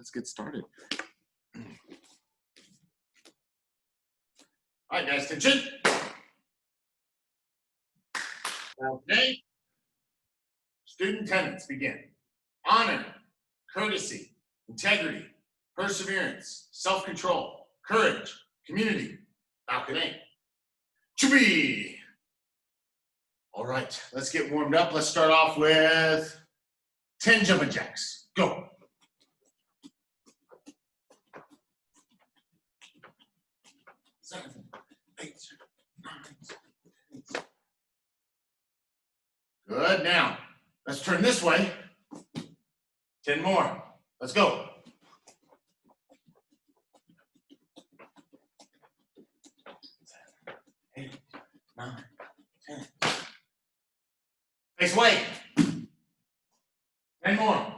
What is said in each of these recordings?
let's get started. All right, guys, attention. Okay. Student tenets begin. Honor, courtesy, integrity, perseverance, self-control, courage, community, balcony. Chubby. All right, let's get warmed up. Let's start off with 10 jumping jacks. Go. Seven, 8, 9, 10. Good. Now, let's turn this way. 10 more. Let's go. Seven, 8, 9, 10. Face away. 10 more.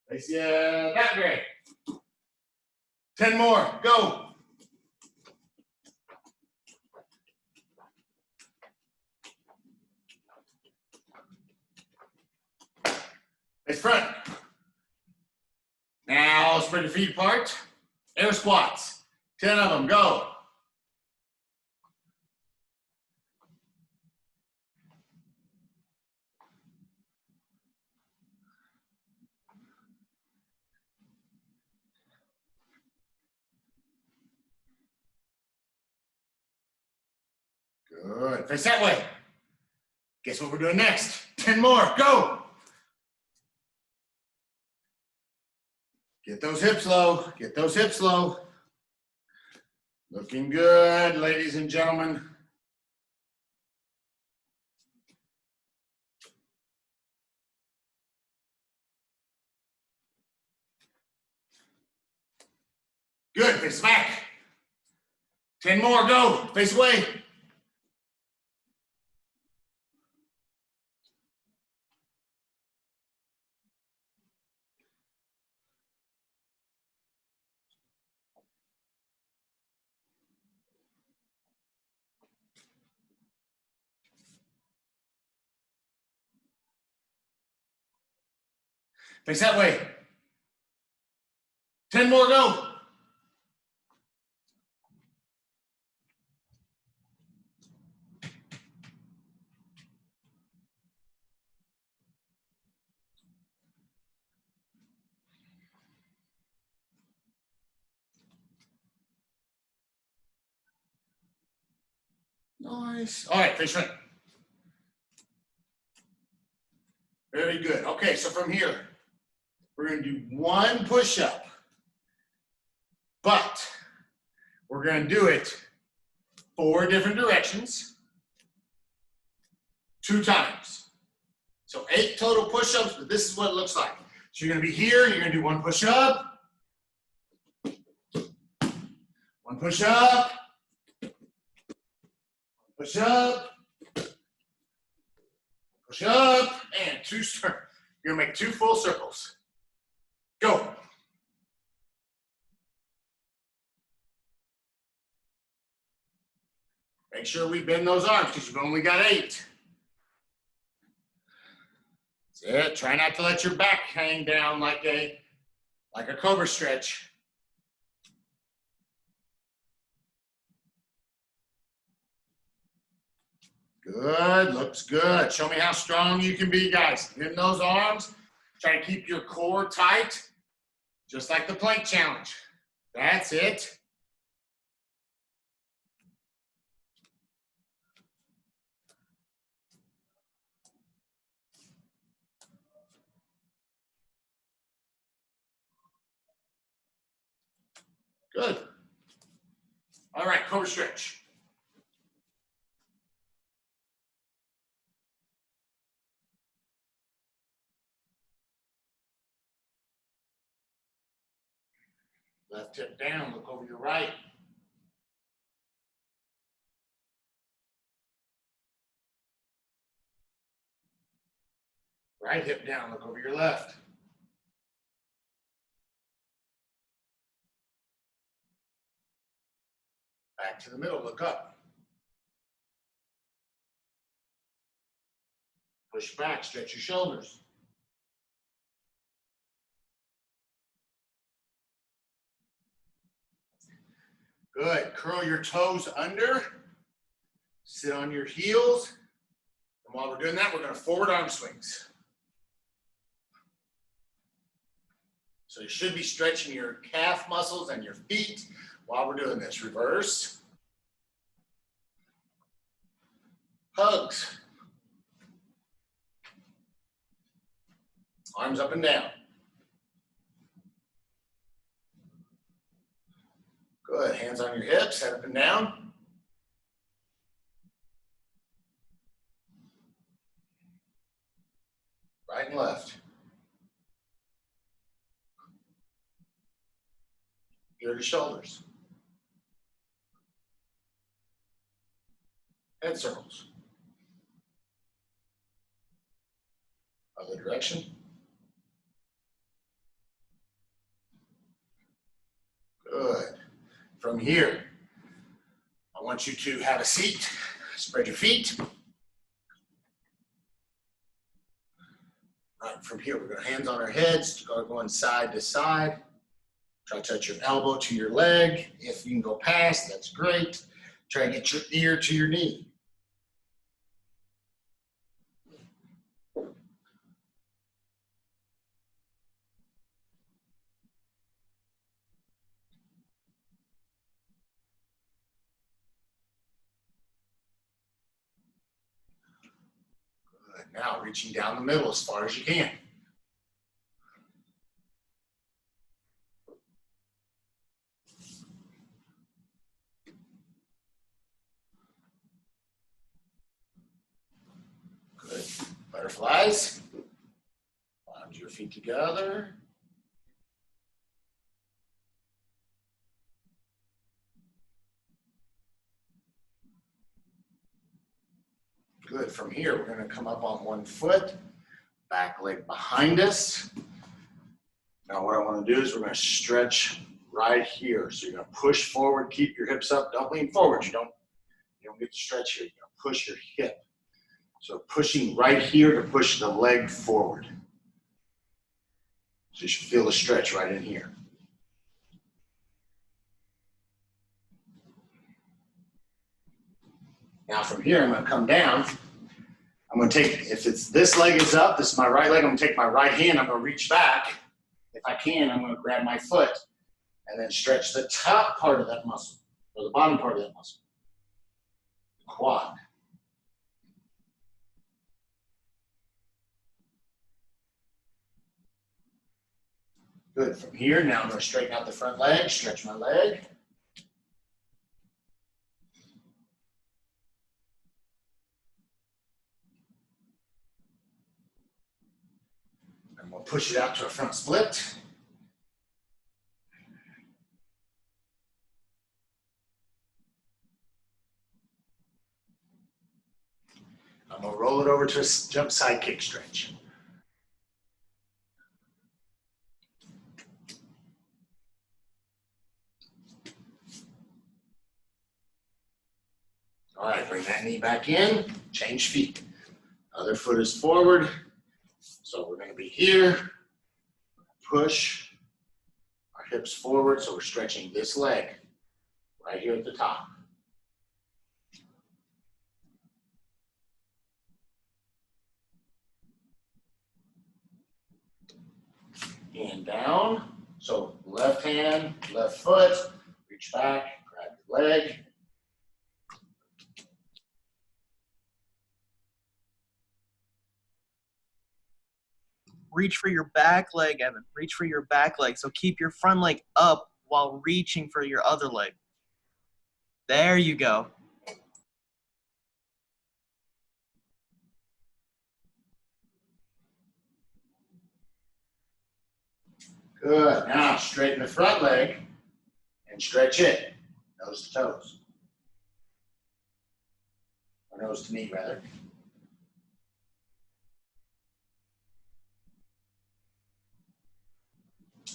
Face that way. 10 more. Go. Face front. Now spread your feet apart. Air squats. 10 of them. Go. Good. Face that way. Guess what we're doing next? 10 more. Go. Get those hips low. Get those hips low. Looking good, ladies and gentlemen. Good. Face back. 10 more. Go. Face away. Face that way. 10 more. Go. Nice. All right, face front. Very good. Okay, so from here, we're going to do one push-up, but we're going to do it 4 different directions, 2 times. So 8 total push-ups, but this is what it looks like. So you're going to be here, you're going to do 1 push-up, 1 push-up, push-up, push-up, and 2. You're going to make 2 full circles. Go. Make sure we bend those arms because you've only got 8. That's it. Try not to let your back hang down like a cobra stretch. Good. Looks good. Show me how strong you can be, guys. Bend those arms. Try to keep your core tight, just like the plank challenge. That's it. Good. All right, cobra stretch. Left hip down, look over your right. Right hip down, look over your left. Back to the middle, look up. Push back, stretch your shoulders. Good. Curl your toes under. Sit on your heels. And while we're doing that, we're going to forward arm swings. So you should be stretching your calf muscles and your feet while we're doing this. Reverse. Hugs. Arms up and down. Good. Hands on your hips, head up and down. Right and left. Ear to shoulders. Head circles. Other direction. Good. From here, I want you to have a seat. Spread your feet. Right, from here, we're going to hands on our heads, going side to side. Try to touch your elbow to your leg. If you can go past, that's great. Try to get your ear to your knee. Good. Now reaching down the middle as far as you can. Good. Butterflies. Lounge your feet together. Good. From here, we're going to come up on one foot, back leg behind us. Now what I want to do is we're going to stretch right here. So you're going to push forward, keep your hips up. Don't lean forward. You don't get to stretch here. You're going to push your hip. So pushing right here to push the leg forward. So you should feel the stretch right in here. Now from here, I'm going to come down. I'm going to take, if it's this leg is up, this is my right leg, I'm going to take my right hand, I'm going to reach back. If I can, I'm going to grab my foot and then stretch the top part of that muscle, or the bottom part of that muscle. Quad. Good. From here, now I'm going to straighten out the front leg, stretch my leg. And we'll push it out to a front split. I'm going to roll it over to a jump side kick stretch. All right, bring that knee back in, change feet. Other foot is forward. So we're going to be here, push our hips forward. So we're stretching this leg right here at the top. And down. So left hand, left foot, reach back, grab your leg. Reach for your back leg, Evan. Reach for your back leg. So keep your front leg up while reaching for your other leg. There you go. Good. Now straighten the front leg and stretch it. Nose to toes. Or nose to knee, rather.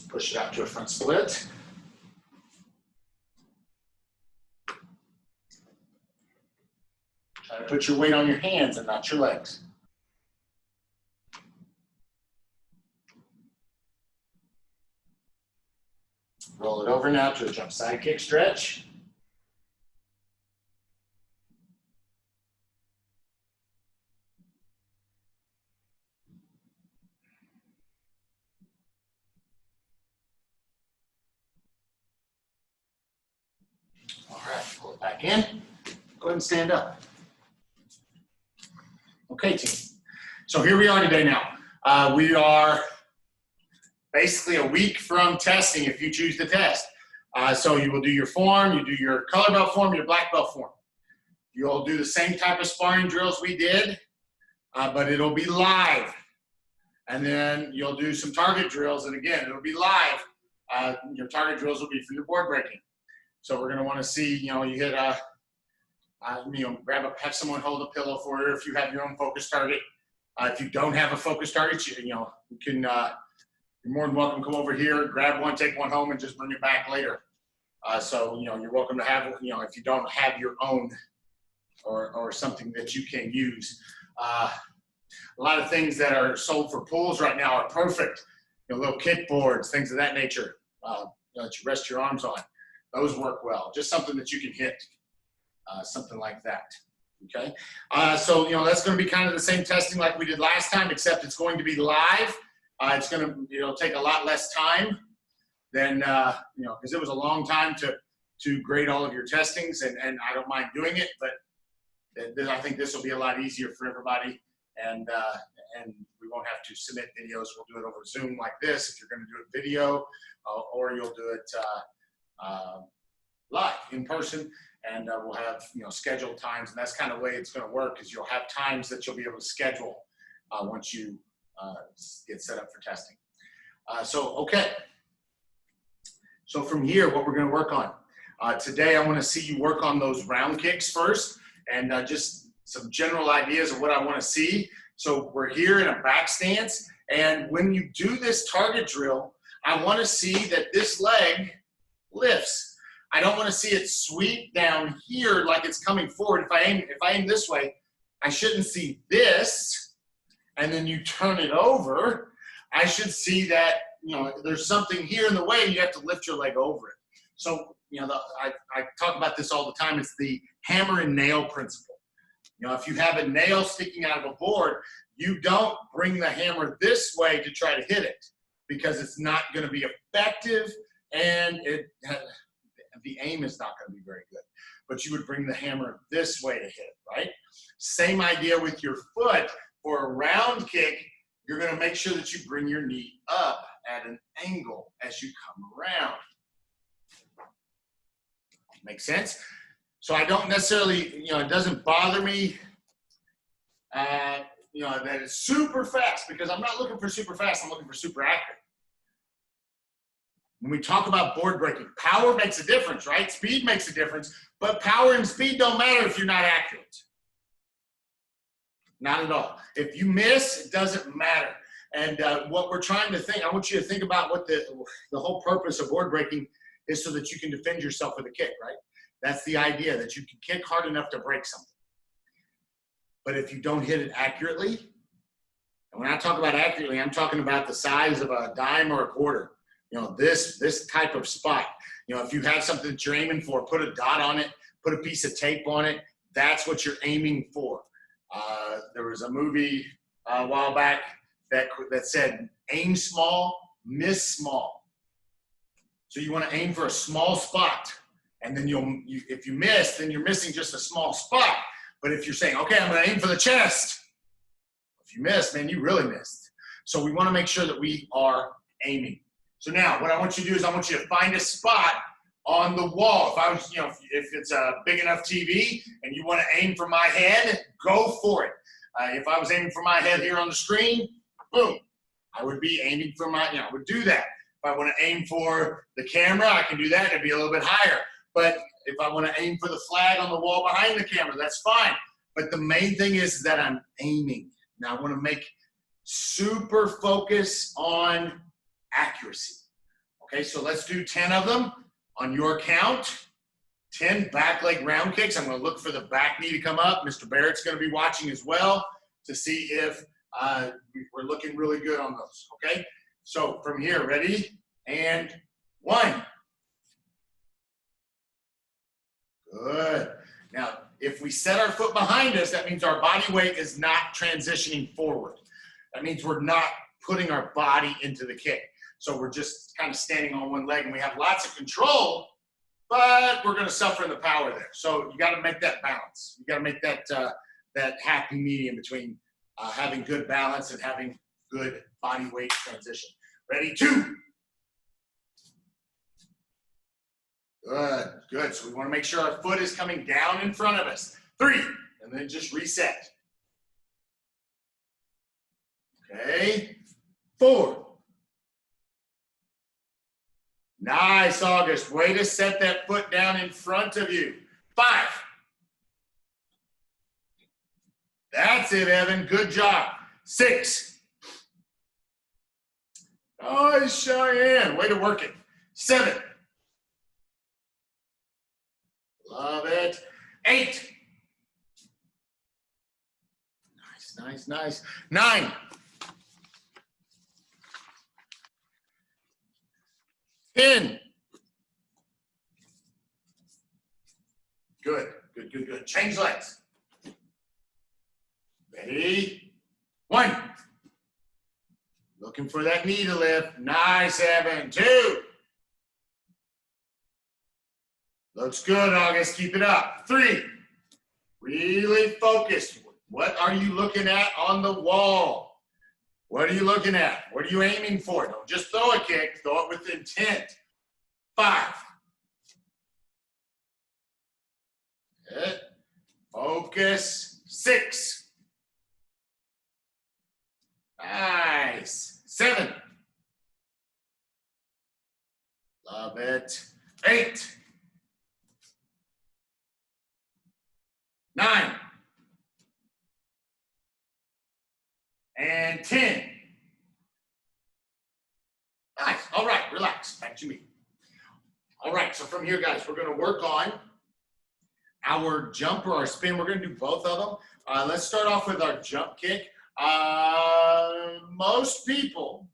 Push it out to a front split. Try to put your weight on your hands and not your legs. it over now to a jump side kick stretch. All right, pull it back in. Go ahead and stand up. Okay, team. So here we are today now. We are basically a week from testing if you choose to test. So you will do your form, you do your color belt form, your black belt form. You'll do the same type of sparring drills we did, but it'll be live. And then you'll do some target drills, and again, it'll be live. Your target drills will be for your board breaking. So we're gonna wanna see, you hit have someone hold a pillow for you if you have your own focus target. If you don't have a focus target, you can, you're more than welcome to come over here, grab one, take one home, and just bring it back later. So, you're welcome to have, if you don't have your own or something that you can use. A lot of things that are sold for pools right now are perfect. Little kick boards, things of that nature, that you rest your arms on. Those work well. Just something that you can hit, something like that. Okay. So, that's going to be kind of the same testing like we did last time, except it's going to be live. It's going to, take a lot less time than, because it was a long time to grade all of your testings, and I don't mind doing it, but I think this will be a lot easier for everybody, and we won't have to submit videos. We'll do it over Zoom like this if you're going to do a video, or you'll do it live in person, and we'll have scheduled times, and that's kind of the way it's going to work, is you'll have times that you'll be able to schedule once you get set up for testing. Okay. So from here, what we're going to work on today, I want to see you work on those round kicks first, and just some general ideas of what I want to see. So we're here in a back stance, and when you do this target drill, I want to see that this leg lifts. I don't want to see it sweep down here like it's coming forward. If I aim this way, I shouldn't see this, and then you turn it over. I should see that there's something here in the way, and you have to lift your leg over it. So I talk about this all the time. It's the hammer and nail principle. If you have a nail sticking out of a board, you don't bring the hammer this way to try to hit it, because it's not going to be effective, and the aim is not going to be very good. But you would bring the hammer this way to hit it, right? Same idea with your foot. For a round kick, you're going to make sure that you bring your knee up at an angle as you come around. Make sense? So I don't necessarily, it doesn't bother me, that it's super fast, because I'm not looking for super fast, I'm looking for super accurate. When we talk about board breaking, power makes a difference, right? Speed makes a difference, but power and speed don't matter if you're not accurate. Not at all. If you miss, it doesn't matter. And what we're trying to think, I want you to think about what the whole purpose of board breaking is, so that you can defend yourself with a kick, right? That's the idea, that you can kick hard enough to break something. But if you don't hit it accurately, and when I talk about accurately, I'm talking about the size of a dime or a quarter. This type of spot. If you have something that you're aiming for, put a dot on it, put a piece of tape on it. That's what you're aiming for. There was a movie a while back that said, aim small, miss small. So you want to aim for a small spot, and then if you miss, then you're missing just a small spot. But if you're saying, okay, I'm going to aim for the chest, if you miss, man, you really missed. So we want to make sure that we are aiming. So now what I want you to do is I want you to find a spot on the wall. If I was, if it's a big enough TV and you want to aim for my head, go for it. If I was aiming for my head here on the screen, boom, I would be aiming for I would do that. If I want to aim for the camera, I can do that. It'd be a little bit higher. But if I want to aim for the flag on the wall behind the camera, that's fine. But the main thing is that I'm aiming. Now I want to make super focus on accuracy. Okay, so let's do 10 of them on your count. 10 back leg round kicks. I'm going to look for the back knee to come up. Mr. Barrett's going to be watching as well to see if we're looking really good on those. Okay, so from here, ready? And 1, Good. Now, if we set our foot behind us, that means our body weight is not transitioning forward. That means we're not putting our body into the kick. So we're just kind of standing on one leg and we have lots of control, but we're going to suffer in the power there. So you got to make that balance. You got to make that that happy medium between having good balance and having good body weight transition. Ready? 2. Good, good. So we want to make sure our foot is coming down in front of us. 3, and then just reset. Okay. 4. Nice, August. Way to set that foot down in front of you. 5. That's it, Evan. Good job. 6. Nice, Cheyenne. Way to work it. 7. Love it. 8. Nice, nice, nice. 9. 10. Good, good, good, good. Change legs. Ready? 1. Looking for that knee to lift. Nice, Evan. 2. Looks good, August. Keep it up. 3. Really focused. What are you looking at on the wall? What are you looking at? What are you aiming for? Don't just throw a kick. Throw it with intent. 5. Good. Focus. 6. Nice. 7. Love it. 8. 9. And 10. Nice. All right, relax. Back to me. All right, so from here, guys, we're going to work on our jump or our spin. We're going to do both of them. Let's start off with our jump kick. Most people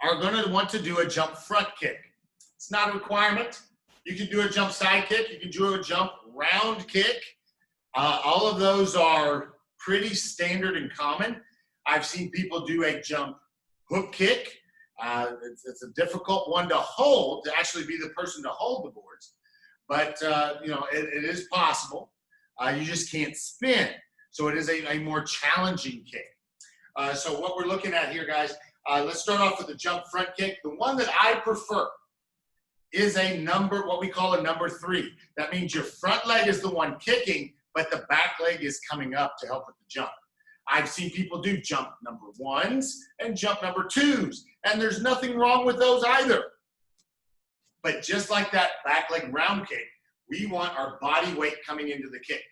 are going to want to do a jump front kick. It's not a requirement. You can do a jump side kick. You can do a jump round kick. All of those are pretty standard and common. I've seen people do a jump hook kick. It's a difficult one to hold, to actually be the person to hold the boards. But, you know, it is possible. You just can't spin. So it is a more challenging kick. So what we're looking at here, guys, let's start off with the jump front kick. The one that I prefer is a number, what we call a number 3. That means your front leg is the one kicking, but the back leg is coming up to help with the jump. I've seen people do jump number 1s and jump number 2s, and there's nothing wrong with those either. But just like that back leg round kick, we want our body weight coming into the kick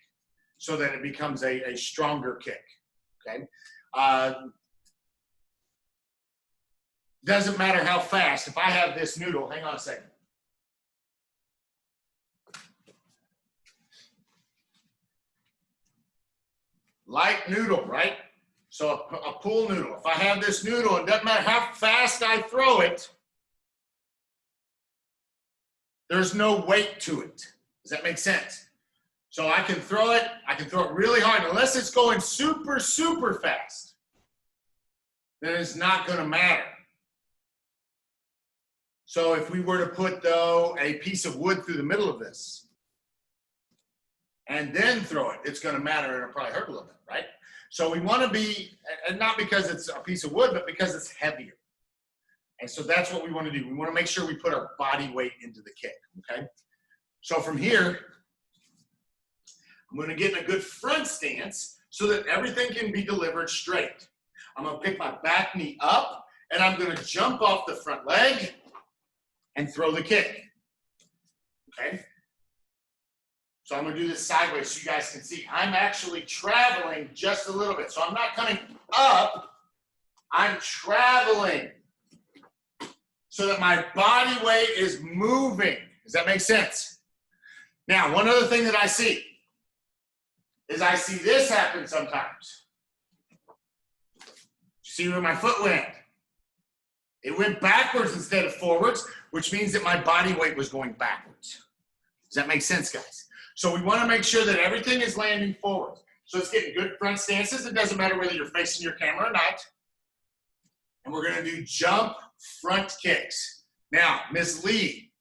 so that it becomes a stronger kick, okay? Doesn't matter how fast. If I have this noodle, hang on a second. Light noodle, right? So a pool noodle. If I have this noodle, it doesn't matter how fast I throw it, there's no weight to it. Does that make sense? So I can throw it really hard. Unless it's going super, super fast, then it's not going to matter. So if we were to put, though, a piece of wood through the middle of this, and then throw it, it's going to matter, and it'll probably hurt a little bit, right? So we want to be, and not because it's a piece of wood, but because it's heavier. And so that's what we want to do. We want to make sure we put our body weight into the kick, okay? So from here, I'm going to get in a good front stance so that everything can be delivered straight. I'm going to pick my back knee up, and I'm going to jump off the front leg and throw the kick, okay? So I'm going to do this sideways so you guys can see. I'm actually traveling just a little bit. So I'm not coming up. I'm traveling so that my body weight is moving. Does that make sense? Now, one other thing that I see is I see this happen sometimes. See where my foot went? It went backwards instead of forwards, which means that my body weight was going backwards. Does that make sense, guys? So we want to make sure that everything is landing forward. So it's getting good front stances. It doesn't matter whether you're facing your camera or not. And we're going to do jump front kicks. Now, Miss Lee,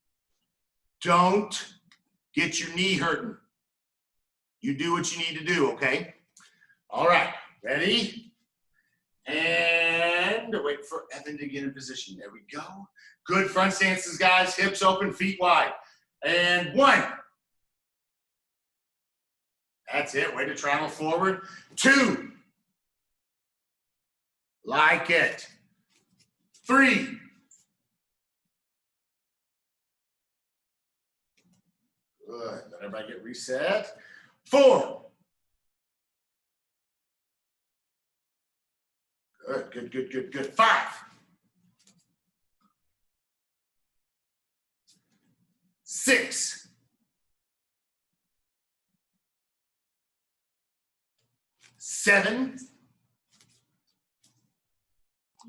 don't get your knee hurting. You do what you need to do, okay? All right, ready? And wait for Evan to get in position. There we go. Good front stances, guys. Hips open, feet wide. And 1. That's it. Way to travel forward. 2. Like it. 3. Good. Let everybody get reset. 4. Good, good, good, good, good. 5. 6. 7.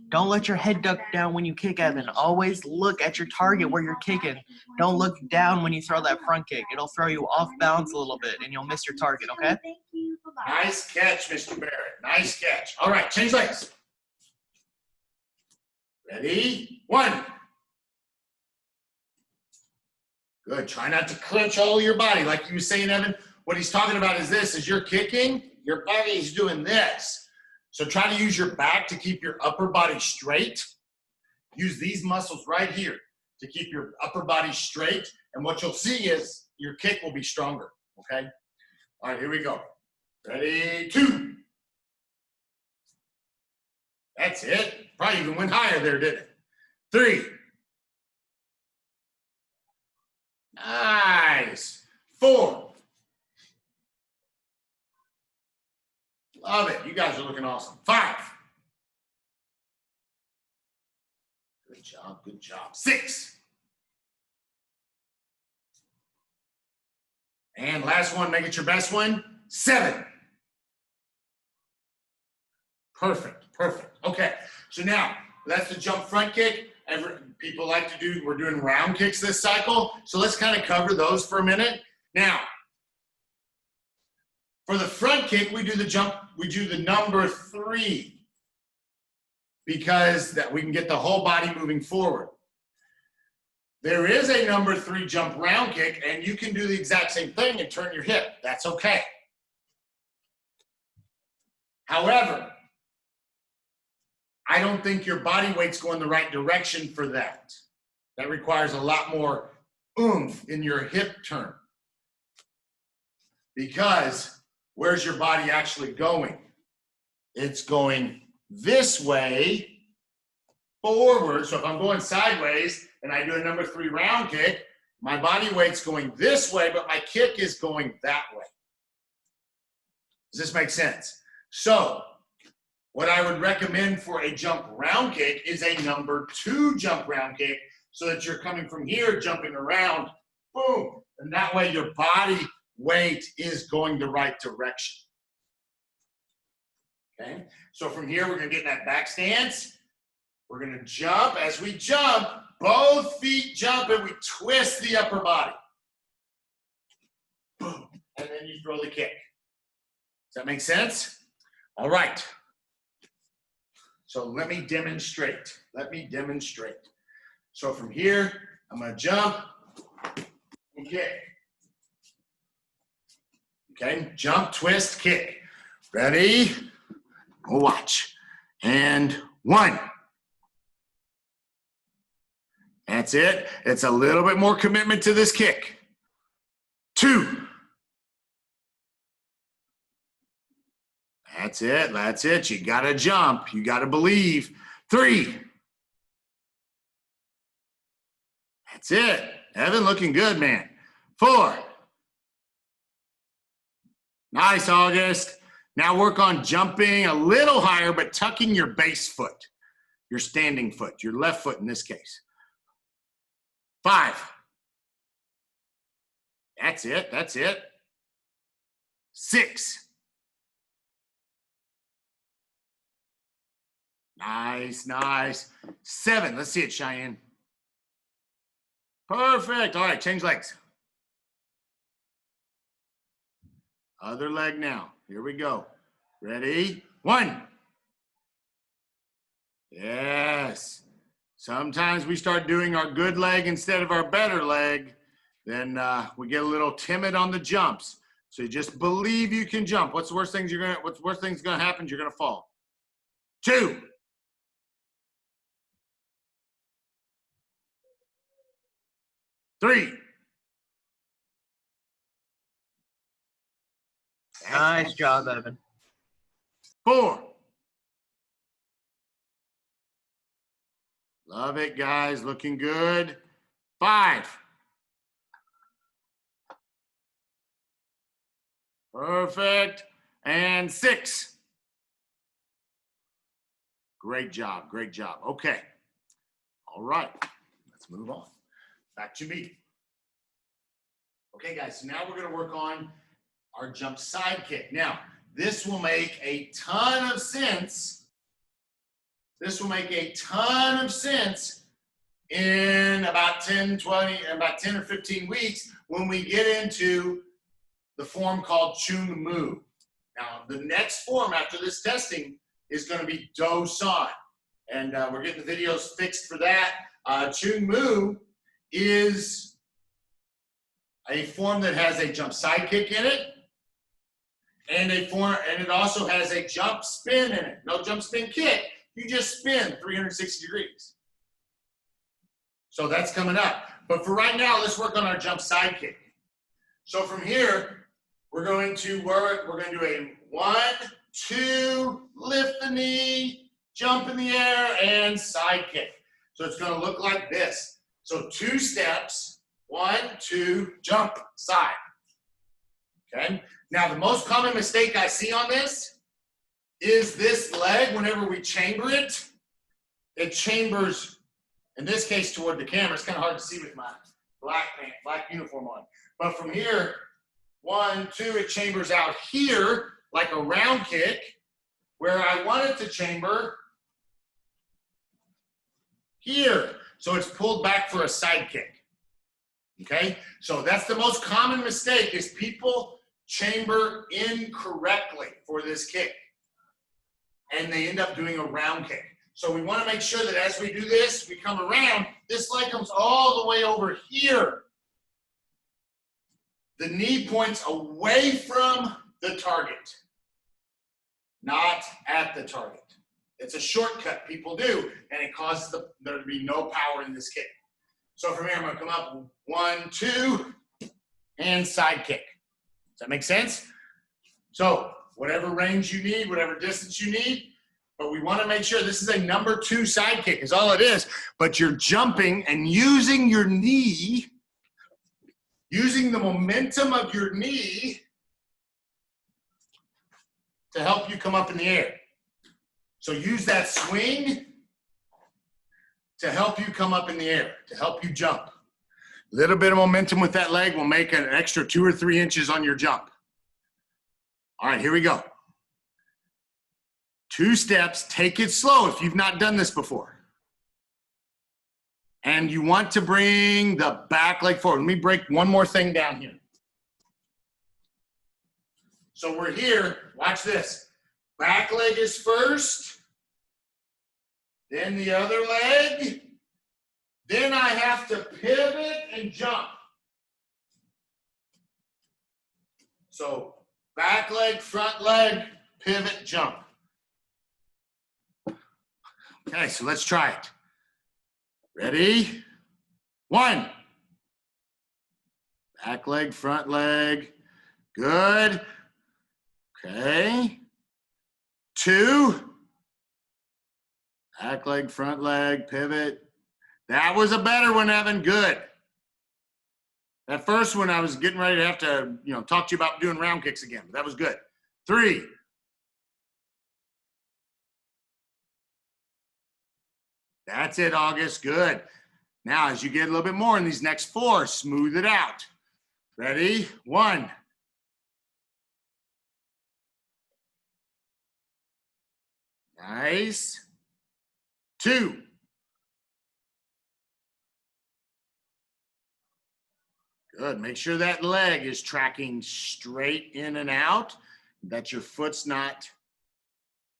Don't let your head duck down when you kick, Evan. Always look at your target where you're kicking. Don't look down when you throw that front kick. It'll throw you off balance a little bit, and you'll miss your target, okay? Thank you. Bye-bye. Nice catch, Mr. Barrett. Nice catch. All right, change legs. Ready? 1. Good. Try not to clench all your body. Like you were saying, Evan, what he's talking about is this. As you're kicking, your body is doing this. So try to use your back to keep your upper body straight. Use these muscles right here to keep your upper body straight. And what you'll see is your kick will be stronger, okay? All right, here we go. Ready? 2. That's it. Probably even went higher there, didn't it? 3. Nice. 4. Love it. You guys are looking awesome. 5. Good job. Good job. 6. And last one, make it your best one. 7. Perfect. Perfect. Okay. So now that's the jump front kick. People like to do, we're doing round kicks this cycle. So let's kind of cover those for a minute. Now, for the front kick, we do the jump, we do the number 3 because that we can get the whole body moving forward. There is a number 3 jump round kick, and you can do the exact same thing and turn your hip. That's okay. However, I don't think your body weight's going the right direction for that. That requires a lot more oomph in your hip turn. Because where's your body actually going? It's going this way forward. So if I'm going sideways and I do a number 3 round kick, my body weight's going this way, but my kick is going that way. Does this make sense? So what I would recommend for a jump round kick is a number 2 jump round kick so that you're coming from here, jumping around, boom. And that way your body weight is going the right direction. Okay, so from here, we're gonna get in that back stance. We're gonna jump. As we jump, both feet jump and we twist the upper body. Boom, and then you throw the kick. Does that make sense? All right. So let me demonstrate. So from here, I'm gonna jump and kick. Okay, jump, twist, kick. Ready? Watch. And 1. That's it. It's a little bit more commitment to this kick. 2. That's it. That's it. You got to jump. You got to believe. 3. That's it. Evan looking good, man. 4. Nice, August. Now work on jumping a little higher, but tucking your base foot, your standing foot, your left foot in this case. 5. That's it. That's it. 6. Nice, nice. 7. Let's see it, Cheyenne. Perfect. All right, change legs. Other leg now. Here we go. Ready? 1. Yes. Sometimes we start doing our good leg instead of our better leg. Then we get a little timid on the jumps. So you just believe you can jump. What's the worst thing gonna happen? You're gonna fall. 2. 3. Nice job, Evan. 4. Love it, guys. Looking good. 5. Perfect. And 6. Great job. Great job. Okay. All right. Let's move on. Back to me. Okay, guys. So now we're going to work on our jump side kick. Now, this will make a ton of sense. This will make a ton of sense in about 10 or 15 weeks when we get into the form called Chung Mu. Now, the next form after this testing is going to be Do San. And we're getting the videos fixed for that. Chung Mu is a form that has a jump side kick in it. And it also has a jump spin in it. No jump spin kick. You just spin 360 degrees. So that's coming up. But for right now, let's work on our jump side kick. So from here, we're going to do a 1, 2, lift the knee, jump in the air, and side kick. So it's going to look like this. So 2 steps, 1, 2, jump, side. Okay? Now, the most common mistake I see on this is this leg, whenever we chamber it, it chambers, in this case, toward the camera. It's kind of hard to see with my black uniform on. But from here, 1, 2, it chambers out here like a round kick, where I want it to chamber here. So it's pulled back for a side kick. Okay? So that's the most common mistake, is people chamber incorrectly for this kick. And they end up doing a round kick. So we want to make sure that as we do this, we come around, this leg comes all the way over here. The knee points away from the target, not at the target. It's a shortcut people do, and it causes there to be no power in this kick. So from here, I'm going to come up 1, 2, and side kick. Does that make sense? So whatever range you need, whatever distance you need, but we want to make sure this is a number 2 side kick is all it is, but you're jumping and using your knee, using the momentum of your knee to help you come up in the air. So use that swing to help you come up in the air, to help you jump. A little bit of momentum with that leg will make an extra 2 or 3 inches on your jump. All right, here we go. 2 steps, take it slow if you've not done this before. And you want to bring the back leg forward. Let me break one more thing down here. So we're here, watch this. Back leg is first, then the other leg, then I have to pivot and jump. So back leg, front leg, pivot, jump. Okay, so let's try it. Ready? 1. Back leg, front leg. Good. Okay. 2. Back leg, front leg, pivot. That was a better one, Evan. Good. That first one, I was getting ready to have to, talk to you about doing round kicks again, but that was good. 3. That's it, August. Good. Now, as you get a little bit more in these next 4, smooth it out. Ready? 1. Nice. 2. Good. Make sure that leg is tracking straight in and out, that your foot's not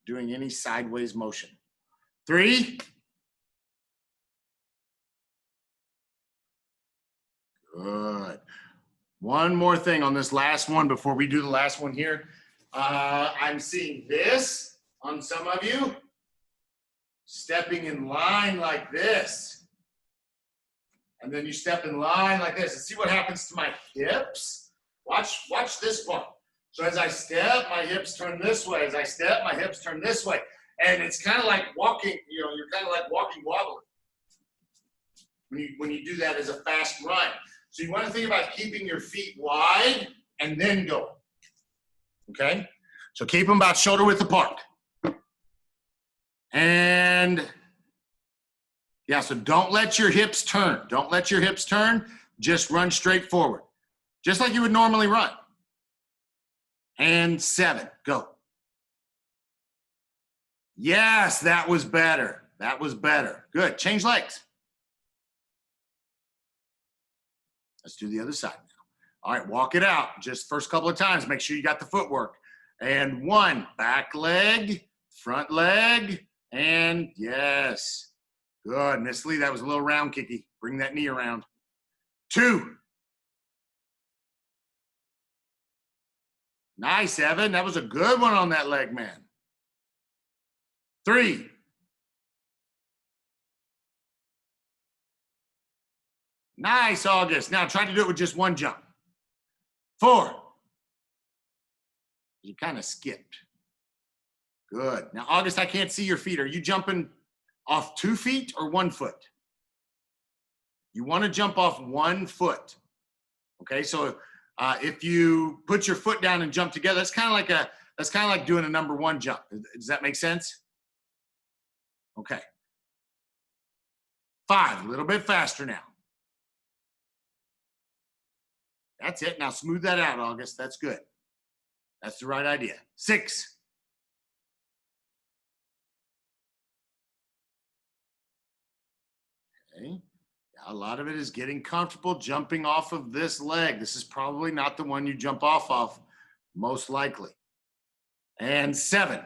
doing any sideways motion. 3. Good. One more thing on this last one before we do the last one here. I'm seeing this on some of you. Stepping in line like this. And then you step in line like this. And see what happens to my hips? Watch this part. So as I step, my hips turn this way. As I step, my hips turn this way. And it's kind of like walking, you're kind of like walking wobbly when you do that as a fast run. So you want to think about keeping your feet wide and then go. Okay? So keep them about shoulder width apart. And yeah, so don't let your hips turn. Don't let your hips turn. Just run straight forward. Just like you would normally run. And 7, go. Yes, that was better. That was better. Good. Change legs. Let's do the other side now. All right, walk it out. Just first couple of times, make sure you got the footwork. And 1, back leg, front leg, and yes. Good. Miss Lee, that was a little round kicky. Bring that knee around. 2. Nice, Evan. That was a good one on that leg, man. 3. Nice, August. Now try to do it with just 1 jump. 4. You kind of skipped. Good. Now, August, I can't see your feet. Are you jumping off 2 feet or 1 foot? You want to jump off 1 foot. Okay, so if you put your foot down and jump together, that's kind of like doing a number 1 jump. Does that make sense? Okay. 5, a little bit faster now. That's it. Now smooth that out, August. That's good. That's the right idea. 6. Okay. A lot of it is getting comfortable jumping off of this leg. This is probably not the one you jump off of, most likely. And 7.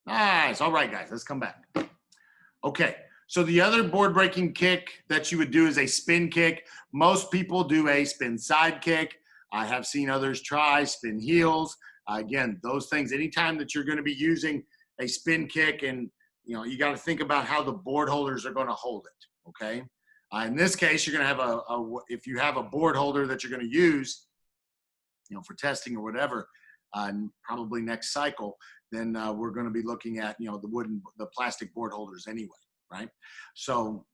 Nice. All right, guys, let's come back. Okay, so the other board breaking kick that you would do is a spin kick. Most people do a spin side kick. I have seen others try spin heels. Again, those things, anytime that you're going to be using a spin kick, and you got to think about how the board holders are going to hold it, okay? In this case, you're going to have if you have a board holder that you're going to use, for testing or whatever, probably next cycle, then we're going to be looking at, the plastic board holders anyway, right? So,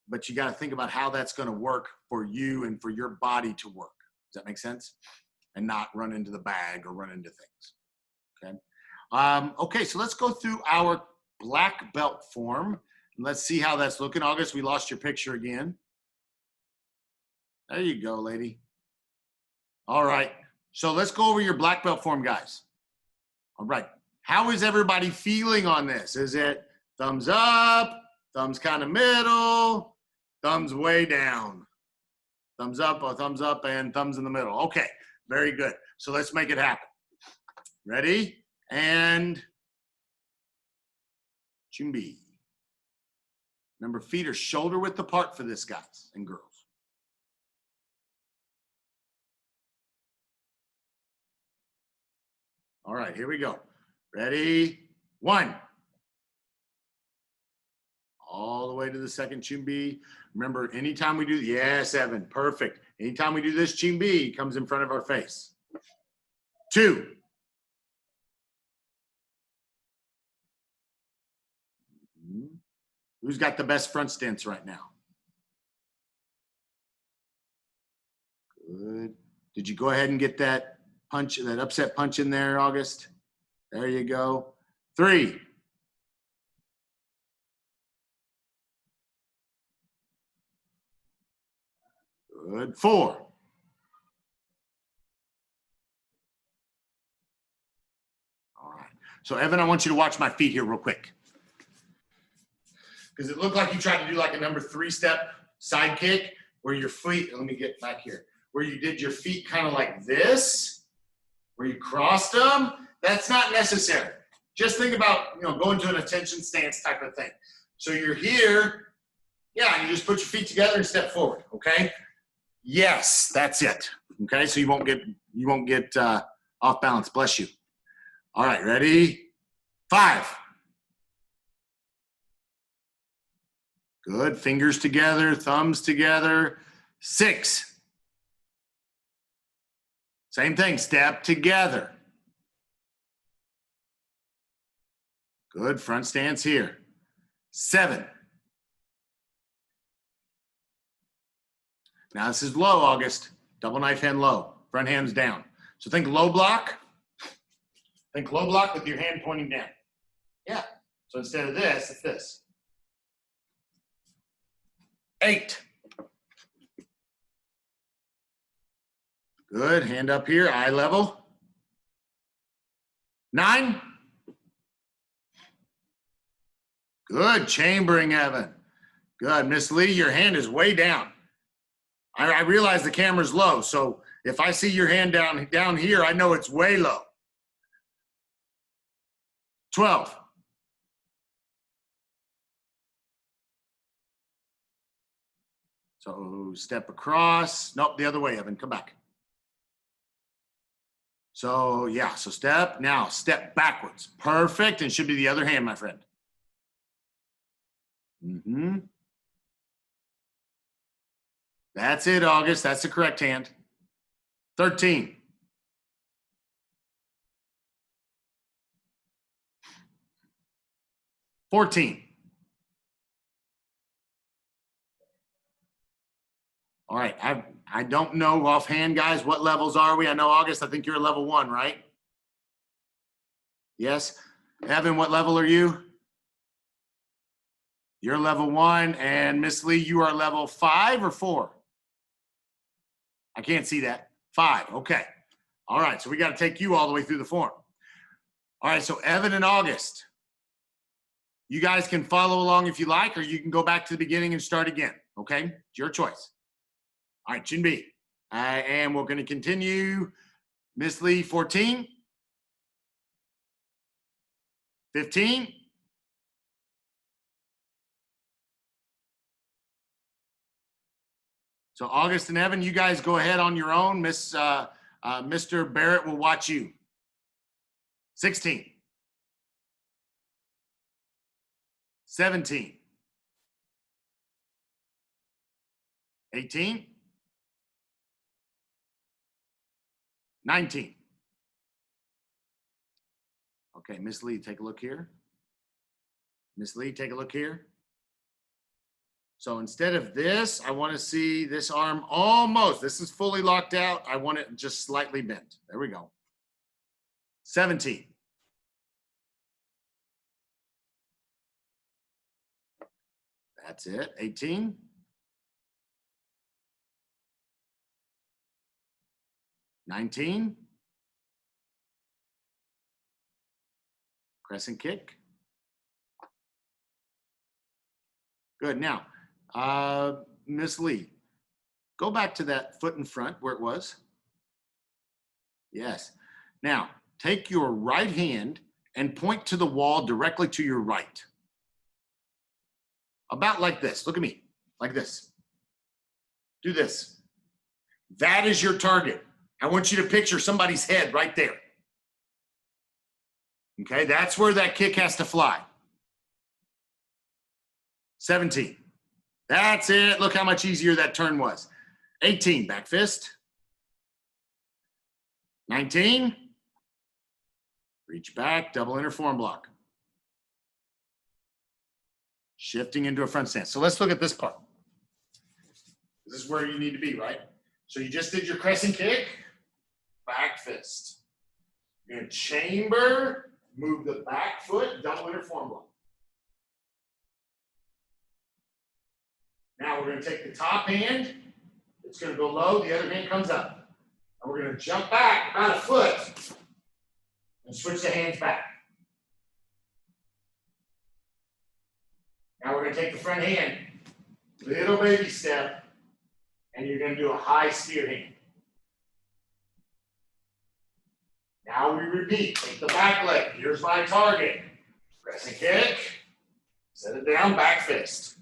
but you got to think about how that's going to work for you and for your body to work. Does that make sense? And not run into the bag or run into things, okay? Okay, so let's go through our black belt form. And let's see how that's looking. August, we lost your picture again. There you go, lady. All right. So let's go over your black belt form, guys. All right. How is everybody feeling on this? Is it thumbs up, thumbs kind of middle, thumbs way down? Thumbs up, and thumbs in the middle. Okay. Very good. So let's make it happen. Ready? And Chumbi. Remember, feet are shoulder width apart for this, guys and girls. All right, here we go. Ready? 1. All the way to the second Chumbi. Remember, anytime we do, yes, Evan, perfect. Anytime we do this Chumbi, comes in front of our face. 2. Who's got the best front stance right now? Good. Did you go ahead and get that punch, that upset punch in there, August? There you go. 3. Good. 4. All right. So, Evan, I want you to watch my feet here real quick. Because it looked like you tried to do like a number 3 step side kick where your feet, let me get back here, where you did your feet kind of like this, where you crossed them, that's not necessary. Just think about, going to an attention stance type of thing. So you're here, yeah, you just put your feet together and step forward, okay? Yes, that's it. Okay, so you won't get off balance. Bless you. All right, ready? 5. Good. Fingers together, thumbs together. 6. Same thing. Step together. Good. Front stance here. 7. Now this is low, August. Double knife hand low. Front hand's down. So think low block. Think low block with your hand pointing down. Yeah. So instead of this, it's this. 8. Good. Hand up here, eye level. 9. Good. Chambering, Evan. Good. Miss Lee, your hand is way down. I realize the camera's low, so if I see your hand down here, I know it's way low. 12. So step across. Nope, the other way, Evan. Come back. So yeah, so step. Now step backwards. Perfect, and should be the other hand, my friend. Mm-hmm. That's it, August. That's the correct hand. 13. 14. All right. I don't know offhand, guys. What levels are we? I know, August, I think you're a level 1, right? Yes. Evan, what level are you? You're level 1. And Miss Lee, you are level 5 or 4? I can't see that. 5. Okay. All right. So we got to take you all the way through the form. All right. So Evan and August, you guys can follow along if you like, or you can go back to the beginning and start again. Okay. It's your choice. All right. Chin B. And we're going to continue. Miss Lee, 14. 15. So August and Evan, you guys go ahead on your own. Mr. Barrett will watch you. 16. 17. 18. 19. Okay, Miss Lee, take a look here. Miss Lee, take a look here. So instead of this, I want to see this arm almost. This is fully locked out. I want it just slightly bent. There we go. 17. That's it. 18. 19. Crescent kick. Good. Now, Miss Lee, go back to that foot in front where it was. Yes. Now, take your right hand and point to the wall directly to your right. About like this. Look at me. Like this. Do this. That is your target. I want you to picture somebody's head right there. Okay, that's where that kick has to fly. 17. That's it. Look how much easier that turn was. 18, back fist. 19. Reach back, double inner forearm block. Shifting into a front stance. So let's look at this part. This is where you need to be, right? So you just did your crescent kick, back fist. You're going to chamber, move the back foot, double inner forearm block. Now we're going to take the top hand. It's going to go low. The other hand comes up. And we're going to jump back about a foot and switch the hands back. Now we're going to take the front hand, Little baby step, and you're going to do a high spear hand. Now we repeat. Take the back leg. Here's my target. Press and kick. Set it down, back fist.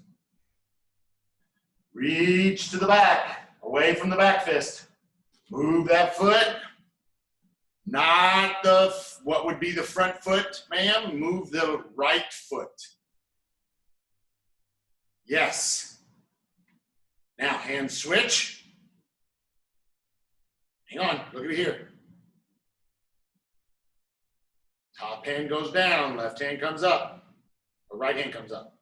Reach to the back, away from the back fist. Move that foot. Not the, what would be the front foot, ma'am. Move the right foot. Yes. Now, hand switch. Hang on, look at here. Top hand goes down, left hand comes up, or right hand comes up.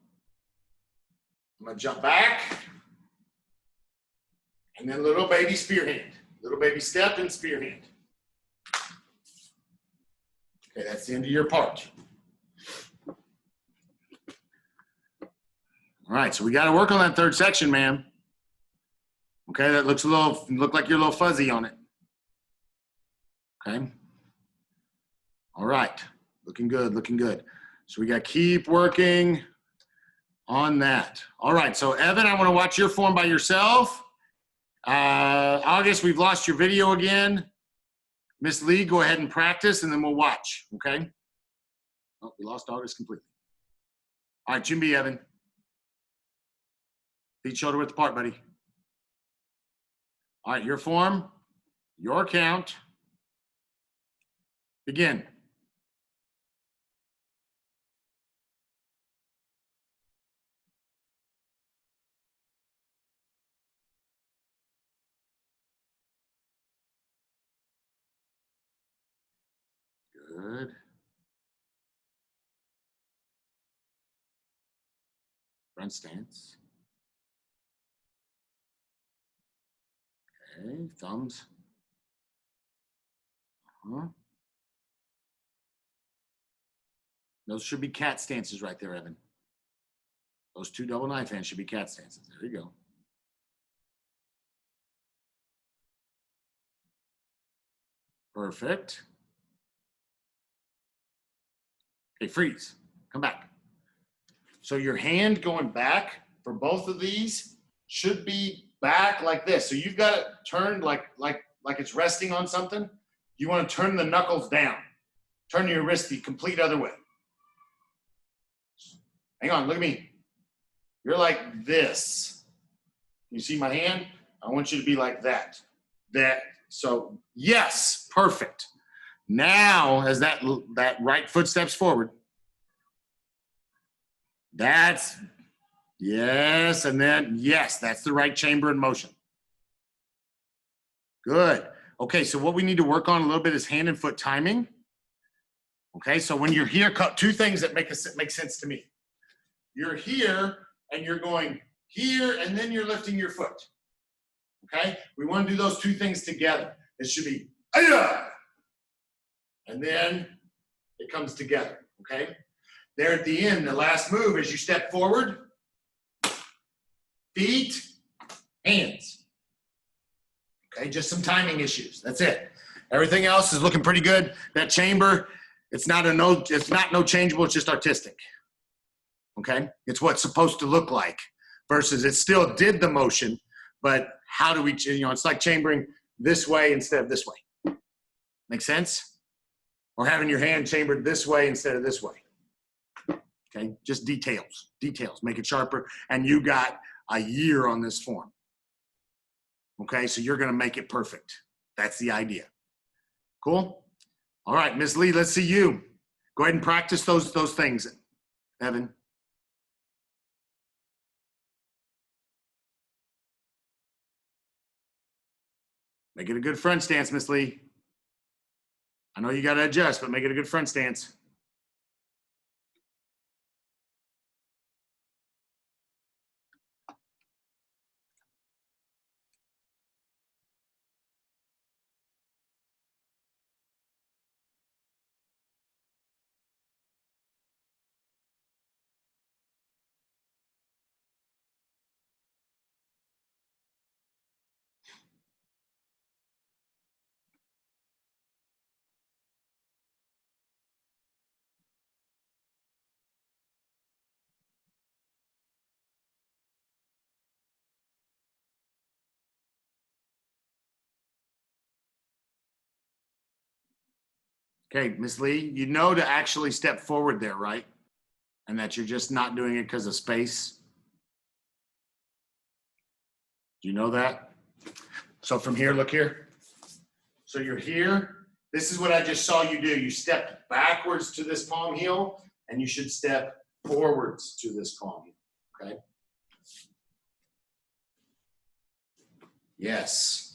I'm gonna jump back, and then little baby spear hand. Little baby step and spear hand. Okay, that's the end of your part. All right, so we got to work on that third section, man. Okay, that look like you're a little fuzzy on it. Okay. All right, looking good, looking good. So we got to keep working on that. All right, so Evan, I want to watch your form by yourself. August, we've lost your video again. Miss Lee, go ahead and practice, and then we'll watch, okay? Oh, we lost August completely. All right, Jim B, Evan. Feet shoulder width apart, buddy. All right, your form, your count. Begin. Good. Front stance. Okay, thumbs. Those should be cat stances right there, Evan. Those two double knife hands should be cat stances. There you go. Perfect. Okay, freeze. Come back. So your hand going back for both of these should be back like this. So you've got it turned like it's resting on something. You want to turn the knuckles down. Turn your wrist the complete other way. Hang on, look at me. You're like this. You see my hand? I want you to be like that. So yes, perfect. Now, as that right foot steps forward, that's, yes, and then, yes, that's the right chamber in motion. Good. Okay, so what we need to work on a little bit is hand and foot timing. Okay, so when you're here, two things that make sense to me. You're here, and you're going here, and then you're lifting your foot. Okay, we want to do those two things together. It should be, Aya! And then it comes together, okay? There at the end, the last move is you step forward, feet, hands. Okay, just some timing issues. That's it. Everything else is looking pretty good. That chamber, it's not no changeable, it's just artistic. Okay? It's what's supposed to look like versus it still did the motion, but how do we, it's like chambering this way instead of this way. Make sense? Or having your hand chambered this way instead of this way. Okay, just details, make it sharper. And you got a year on this form. Okay, so you're gonna make it perfect. That's the idea. Cool? All right, Miss Lee, let's see you. Go ahead and practice those things, Evan. Make it a good front stance, Miss Lee. I know you gotta adjust, but make it a good front stance. Okay, Miss Lee, you know to actually step forward there, right? And that you're just not doing it because of space. Do you know that? So from here, look here. So you're here. This is what I just saw you do. You stepped backwards to this palm heel, and you should step forwards to this palm heel, okay? Yes.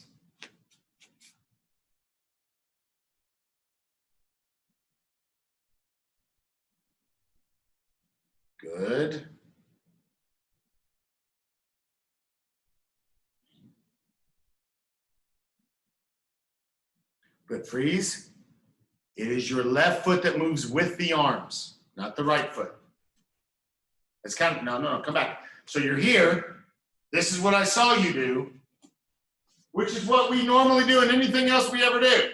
Good. Good, freeze. It is your left foot that moves with the arms, not the right foot. It's kind of, no, come back. So you're here. This is what I saw you do, which is what we normally do in anything else we ever do,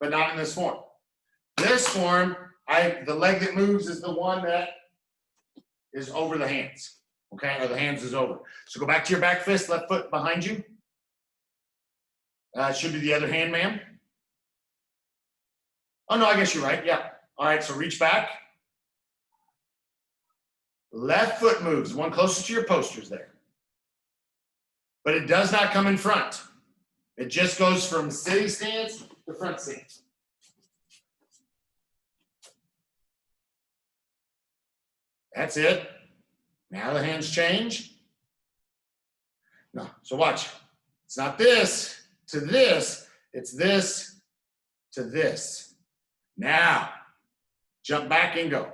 but not in this form. This form, the leg that moves is the one that is over the hands, okay? Or the hands is over. So go back to your back fist, left foot behind you. Should be the other hand, ma'am. Oh, no, I guess you're right. Yeah. All right, so reach back. Left foot moves, one closest to your posters there. But it does not come in front. It just goes from sitting stance to front stance. That's it. Now the hands change. No, so watch. It's not this to this. It's this to this. Now, jump back and go.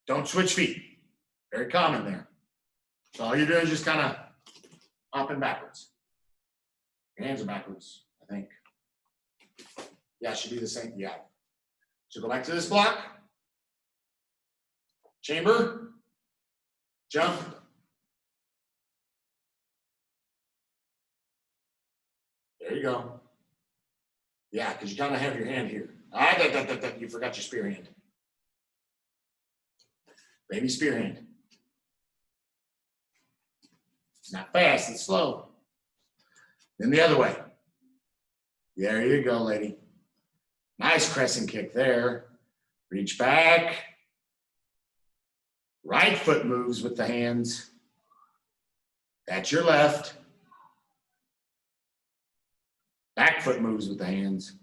Don't switch feet. Very common there. So all you're doing is just kind of up and backwards. Your hands are backwards, I think. Yeah, it should be the same. Yeah. So go back to this block. Chamber. Jump. There you go. Yeah, because you kind of have your hand here. You forgot your spear hand. Baby spear hand. It's not fast, it's slow. Then the other way. There you go, lady. Nice crescent kick there. Reach back. Right foot moves with the hands. That's your left. Back foot moves with the hands.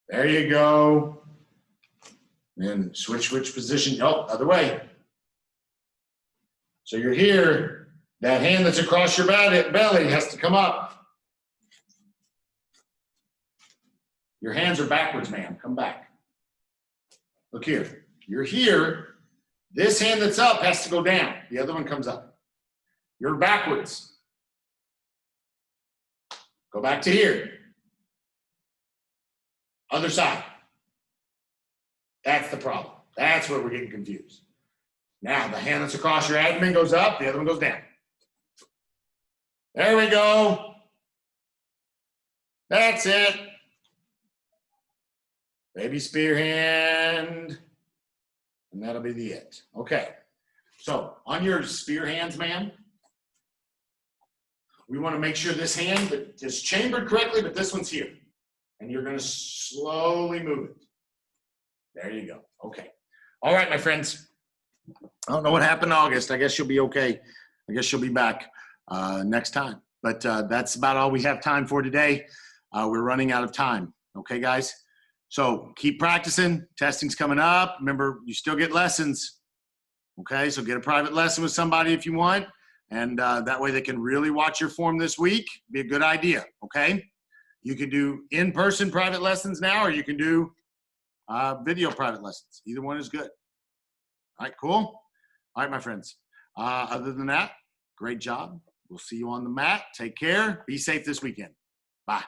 There you go. Then switch position. Oh, other way. So you're here. That hand that's across your belly has to come up. Your hands are backwards, ma'am. Come back. Look here. You're here. This hand that's up has to go down. The other one comes up. You're backwards. Go back to here. Other side. That's the problem. That's where we're getting confused. Now, the hand that's across your abdomen goes up, the other one goes down. There we go. That's it. Baby spear hand. And that'll be the it. Okay. So, on your spear hands, ma'am, we want to make sure this hand is chambered correctly, but this one's here. And you're going to slowly move it. There you go. Okay. All right, my friends. I don't know what happened in August. I guess she'll be okay. I guess she'll be back next time. But that's about all we have time for today. We're running out of time. Okay, guys? So keep practicing. Testing's coming up. Remember, you still get lessons. Okay, so get a private lesson with somebody if you want. And that way they can really watch your form this week. Be a good idea, okay? You can do in-person private lessons now, or you can do video private lessons. Either one is good. All right, cool? All right, my friends. Other than that, great job. We'll see you on the mat. Take care. Be safe this weekend. Bye.